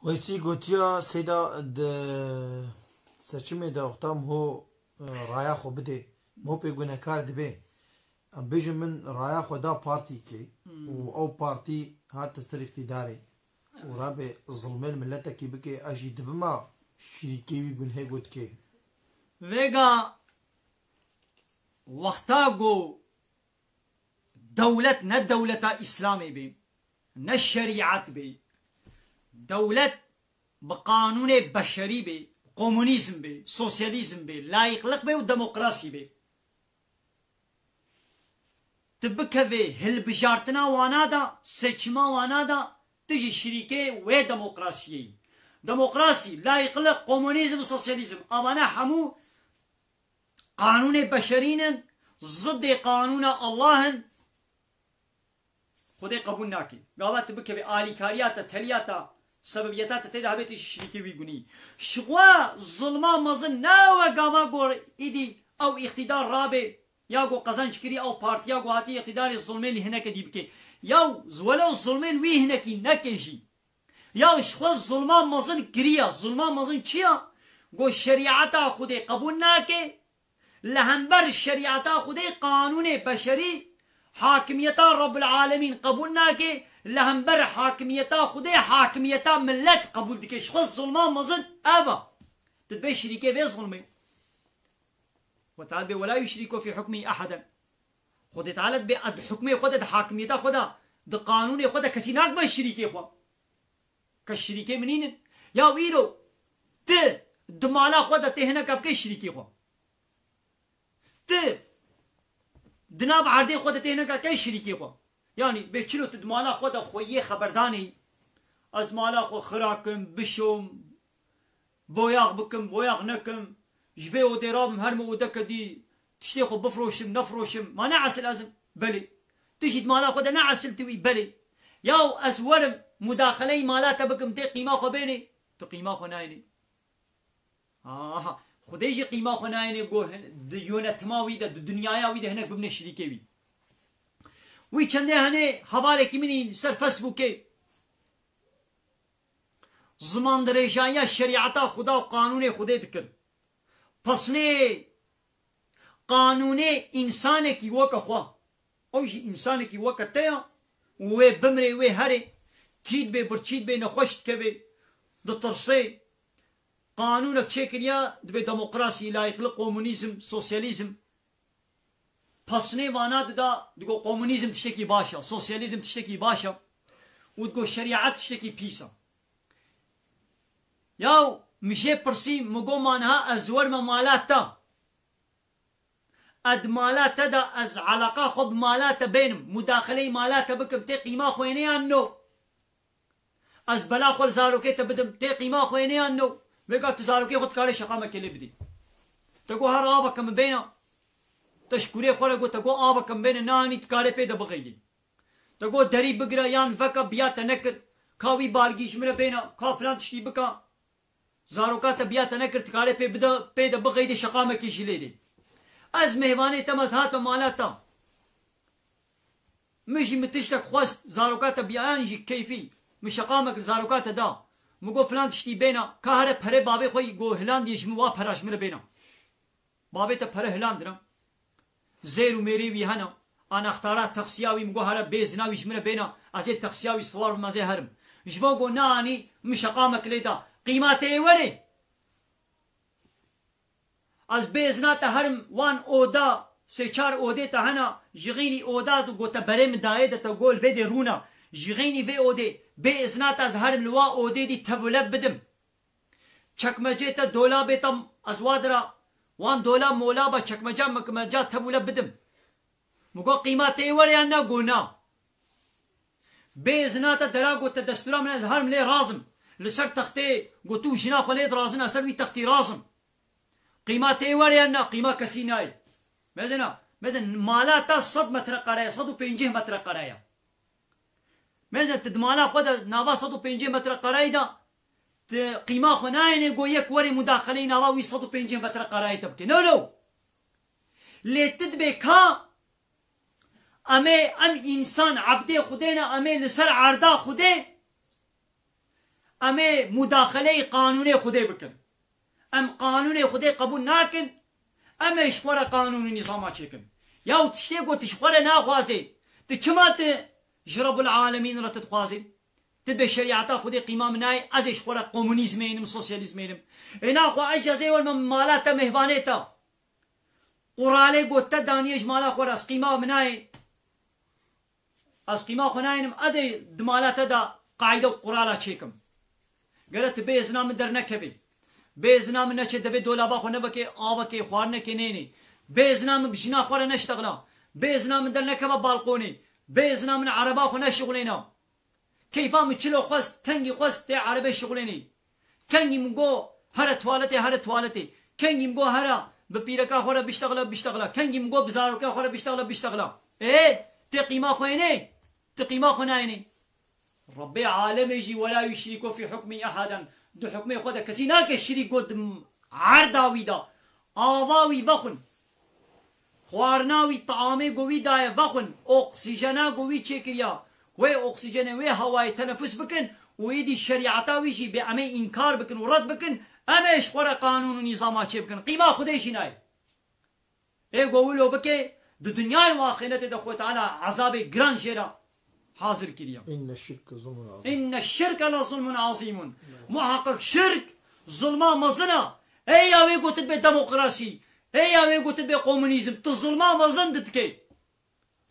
ویسی گوتیا سیدا seçimê de wexta ho raya xwe bide ho pê gunehkar dibe em bêjin min raya xwe da partîkê û ew partî hat ser îktîdarê û rabê zilmê li milletekî bike ez jî dibima şîrîkê wî gunhê gotike vêga wexta got dewlet ne dewleta İslamê bê ne şerîat bê dewlet bi qanûnê beşerî bê komünizm bê sosyalizm bê layıklık bê û demokrasî bê tu bikevê hilbijartina wana da seçima wana da tu jî şîrîkê wê demokrasiyê yî demokrasî layıklık komünizm sosyalizm avane hemû qanûnê beşerînin ziddê qanûna Allahın Xwedê qebûl nake gava tu bikevê alîkariya te teliya te sebebiyeta te tê de hebêtî şîrîkê wî gunî ji xwe zilma mezin nawe gava got îdî ew îktidar rabê ya got qezanc kirî ew partiya got hatî îktidarê zilmên lî hinekê dî bike ya welew zilmên wî hinekî neke jî ya ji xwe zilma mezin kiriya zilma mezin çi ya got şerîata Xwedê qebûl nake li hember şerîata Xwedê qanûnê beşerî hakimiyeta Rabbil Alemin qebûl nake li hember hakimiyeta Xwedê hakimiyeta millet qebûl dike ji xwe zilma mezin eva tu dibê şîrîkê vê zilmê وتعالى بي ولا يشركوا في حكمه احدا خود تعالى بي اد حكمه خود د حاكميته خود د قانون خود کسی ناک به شریکه خو ک شریکه منین یا ویرو ت د مالا خود ته نه کب کې شریکه خو ت دناب عادي خود ته نه کې شریکه خو یعنی به چلو ت د مالا خود خو یې خبرداني از مالا خو خراکم بشوم بویاغ بکم بویاغ نکم جبه و درام هر مودك دي تشتيخو بفروشم نفروشم ما نعسل لازم بلي تجد مالا خود نعسل توي بلي ياو ازورم مداخلي مالات بكم تي قيمة خو بيني تو قيمة خو نايني خود يجي قيمة خو نايني قو ديونة تماوي ده دنيايا وي ده هناك ببن الشريكي وي وي چنده هنه حوالك مني سر فيسبوكي زمان دريشايا شريعتا خدا و قانون خدا دكر پسنه قانون انسان کی وکه خوا او جی انسان کی وکه تیا و بمری و هری چید به برچید به نخوشت که به دو ترسه قانون چکریا به دموکراسی لایقل کمونیسم سوسیالیسم پسنه واناد دا دگو کمونیسم تشکی باشا سوسیالیسم تشکی باشا و دگو شریعت تشکی پیسا یاو میشه پرسی مگو مانها از ورم مالات تا اد مالات دا از علاقه خوب مالات بینم مداخله مالات بکم تی قیمه خوینه انو از بلا خول زاروکه تا بدم تی قیمه خوینه انو بگا تو زاروکه خود کاری شقا مکلی بدی تگو هر آبا کم بینا تشکوری خوره گو تگو آبا کم بینا نانی تکاری پیدا بغیدی تگو دری بگره یان فکا بیات نکر کاوی بالگیش مره بینا کا فلان تشتی بکا زاروکا تبیات نکرد کاره پی ده بغیده شقامه کشی لیده از مهوانه تم از هات بمالاتا مشی متشتک خواست زاروکا تبیان جی کیفی مشقامه زاروکا دا مگو فلان تشتی بینا که هره پره بابه خوی گو هلان دیش موا پراش مره بینا بابه تا پره هلان درم زیرو میری وی هنو آن اختارات تقسیاوی مگو هره بیزناویش مره بینا از این تقسیاوی سوار بمازه هرم جبا گو نانی مشقامه کلیده قیمته ولی از بیزنات هرم وان اودا سه چار اوده تا هنا جغینی اودا تو گوتا برم دایده تا گول ویده رونا جغینی وی اوده بیزنات از هرم لوا اوده دی تبولب بدم چکمجه تا دولابه تا از وادرا وان دولاب مولابا چکمجه مکمجه تبولب بدم مگو قیمته ولی انا گونا بیزنات درا گوتا دستورا من از هرم لی رازم لسر تختي قلتو جنا خليد رازنا سوي تختي رازم قيمته وري أنا قيمة كسيناي مثلا مالاتا صد متر قرايا صدو بينجه متر قرايا مثلا تدمالا خدا نوا صدو بينجه متر قرايا دا قيمة خنايني قو يك وري مداخلين نواوي صدو بينجه متر قرايا تبكي نو لي تدبي كا أمي أم إنسان عبدي خدينا أمي لسر عردا خدي اما مداخله قانوني خدي بكن ام قانوني خدي قبول ناكن اما اشخور قانون نظام چكن ياو تشتيقو تشخور ناخوازي تشمات جرب العالمين رتت خوازي تبي شريعتا خدي قيمة مناي از اشخور كومونيزمينم سوسياليزمينم انا خو اجازي والمالات مهبانيتا قرالي قوتا دانيش مالا خور از قيمة مناي از قيمة خناينم ادي دمالات دا قاعدة قرالا چيكم قالت بيزنا من در نكبي بيزنا من نچه دبي دولابا خو نبكي آبكي خوارنكي نيني بيزنا من بجنا خوار نشتغلا بيزنا من در نكبا بالقوني بيزنا من عربا خو نشغلينا كيفا مچلو خواست كنگي خواست تي عربي شغليني كنگي مگو هر توالتي كنگي مگو هر بپیرکا خورا بشتغلا كنگي مگو بزاروكا خورا بشتغلا ايه تقيمة خويني تقيمة خنايني ربي عالم يجي ولا يشرك في حكمي احدا دو حكمي خدا كسي ناك الشريك قد عرداوي دا آواوي وخن خوارناوي طعامي قوي دايا وخن اكسجينا قوي چكريا وي اكسجين وي هواي تنفس بكن ويدي الشريعتاوي جي بأمي انكار بكن ورد بكن اميش خورا قانون ونظامات چه بكن قيمة خديشي ناي ايه قولو بكي دو دنياي واخينته دا خو تعالى عذاب جران جيرا حاضر كريا إن الشرك ظلم عظيم إن الشرك لظلم عظيم محقق شرك ظلما مزنا اي اوي قلت بديمقراطي اي اوي قلت بكومونيزم تظلما مزن دتكي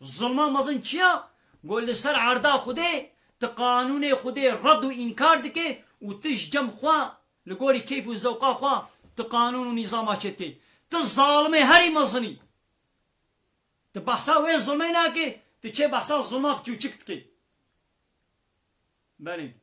ظلما مزن چيا قول لسر عردا خدي تقانون خدي رد وانكار دكي وتشجم خوا لقولي كيف وزوقا خوا تقانون ونظامات چتي تظالمي هري مزني تبحثا وين ظلميناكي تچه بحثا ظلما بچوچكتكي بله